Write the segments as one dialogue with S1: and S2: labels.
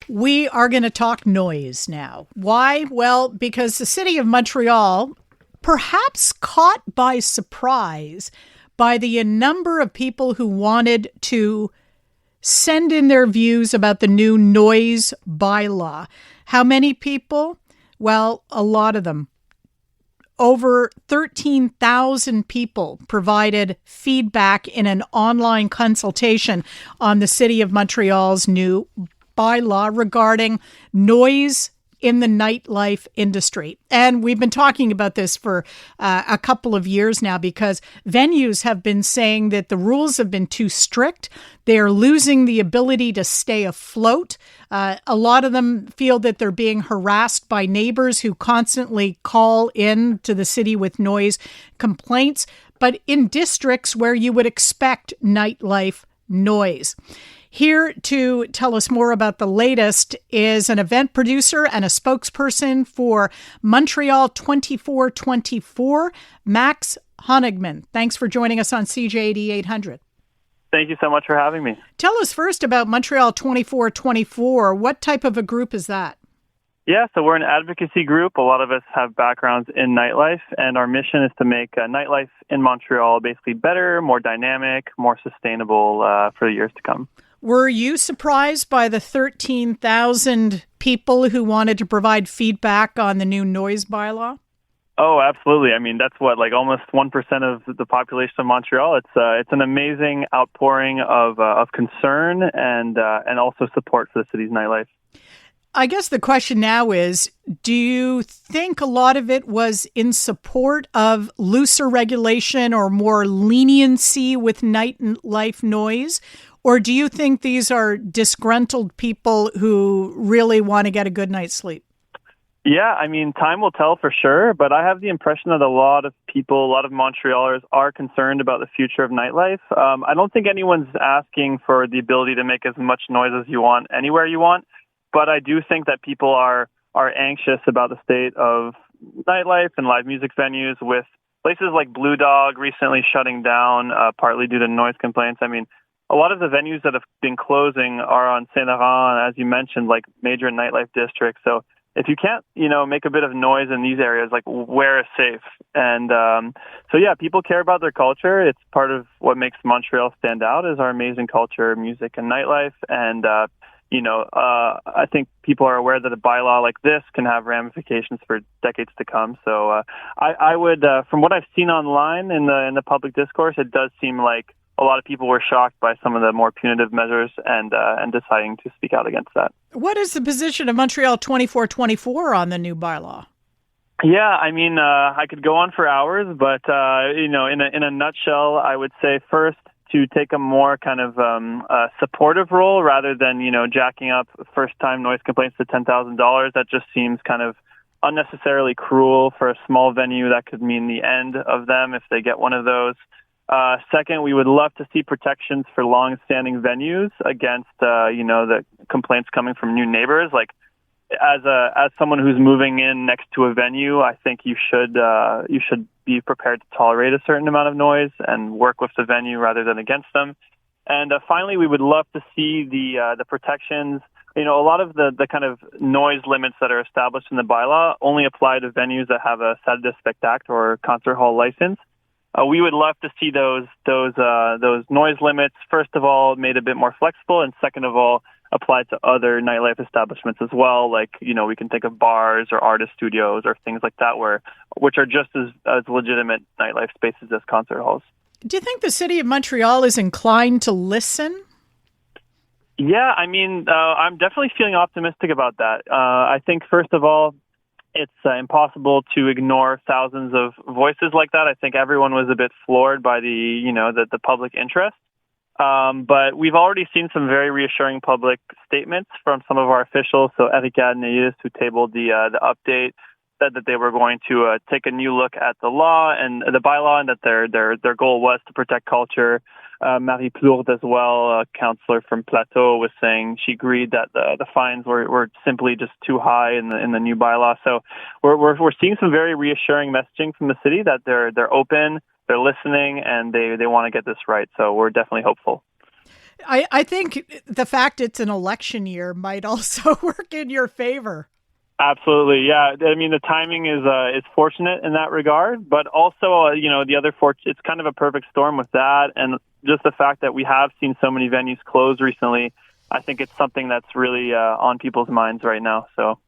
S1: We are going to talk noise now. Why? Well, because the city of Montreal, perhaps caught by surprise by the number of people who wanted to send in their views about the new noise bylaw. How many people? Well, a lot of them. Over 13,000 people provided feedback in an online consultation on the City of Montreal's new bylaw regarding noise in the nightlife industry. And we've been talking about this for a couple of years now because venues have been saying that the rules have been too strict. They are losing the ability to stay afloat. A lot of them feel that they're being harassed by neighbors who constantly call in to the city with noise complaints, but in districts where you would expect nightlife noise. Here to tell us more about the latest is an event producer and a spokesperson for Montreal 2424, Max Honigmann. Thanks for joining us on CJAD 800.
S2: Thank you so much for having me.
S1: Tell us first about Montreal 2424. What type of a group is that?
S2: Yeah, so we're an advocacy group. A lot of us have backgrounds in nightlife, and our mission is to make nightlife in Montreal basically better, more dynamic, more sustainable for the years to come.
S1: Were you surprised by the 13,000 people who wanted to provide feedback on the new noise bylaw?
S2: Oh, absolutely. I mean, that's almost 1% of the population of Montreal. It's an amazing outpouring of concern and also support for the city's nightlife.
S1: I guess the question now is, do you think a lot of it was in support of looser regulation or more leniency with nightlife noise? Or do you think these are disgruntled people who really want to get a good night's sleep?
S2: Yeah, I mean, time will tell for sure, but I have the impression that a lot of people, a lot of Montrealers are concerned about the future of nightlife. I don't think anyone's asking for the ability to make as much noise as you want anywhere you want, but I do think that people are anxious about the state of nightlife and live music venues, with places like Blue Dog recently shutting down partly due to noise complaints. I mean, a lot of the venues that have been closing are on Saint-Laurent, as you mentioned, like major nightlife districts. So if you can't, make a bit of noise in these areas, like where is safe? And so, yeah, people care about their culture. It's part of what makes Montreal stand out is our amazing culture, music and nightlife. And, I think people are aware that a bylaw like this can have ramifications for decades to come. So I would, from what I've seen online in the public discourse, it does seem like a lot of people were shocked by some of the more punitive measures and deciding to speak out against that.
S1: What is the position of Montreal 2424 on the new bylaw?
S2: Yeah, I mean, I could go on for hours, but in a nutshell, I would say first to take a more kind of supportive role rather than jacking up first-time noise complaints to $10,000. That just seems kind of unnecessarily cruel for a small venue. That could mean the end of them if they get one of those. Second, we would love to see protections for long-standing venues against, the complaints coming from new neighbors. Like, as someone who's moving in next to a venue, I think you should be prepared to tolerate a certain amount of noise and work with the venue rather than against them. And finally, we would love to see the protections. A lot of the kind of noise limits that are established in the bylaw only apply to venues that have a salle de spectacle or concert hall license. We would love to see those noise limits, first of all, made a bit more flexible, and second of all, applied to other nightlife establishments as well. Like, we can think of bars or artist studios or things like that, which are just as legitimate nightlife spaces as concert halls.
S1: Do you think the city of Montreal is inclined to listen?
S2: Yeah, I mean, I'm definitely feeling optimistic about that. I think, first of all, it's impossible to ignore thousands of voices like that. I think everyone was a bit floored by the public interest. But we've already seen some very reassuring public statements from some of our officials. So Erika Adneus, who tabled the update, said that they were going to take a new look at the law and the bylaw, and that their goal was to protect culture. Marie Plourde as well, a counselor from Plateau, was saying she agreed that the fines were simply just too high in the new bylaw. So we're seeing some very reassuring messaging from the city that they're open, they're listening, and they want to get this right. So we're definitely hopeful.
S1: I think the fact it's an election year might also work in your favor.
S2: Absolutely, yeah. I mean, the timing is fortunate in that regard, but also, the other it's kind of a perfect storm with that, and just the fact that we have seen so many venues close recently. I think it's something that's really on people's minds right now. So,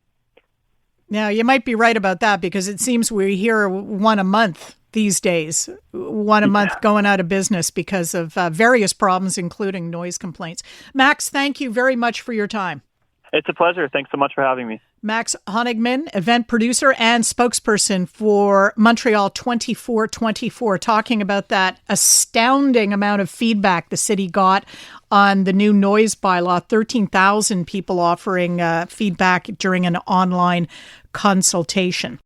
S1: now you might be right about that because it seems we hear one a month these days, one a month going out of business because of various problems, including noise complaints. Max, thank you very much for your time.
S2: It's a pleasure. Thanks so much for having me.
S1: Max Honigmann, event producer and spokesperson for Montreal 2424, talking about that astounding amount of feedback the city got on the new noise bylaw. 13,000 people offering feedback during an online consultation.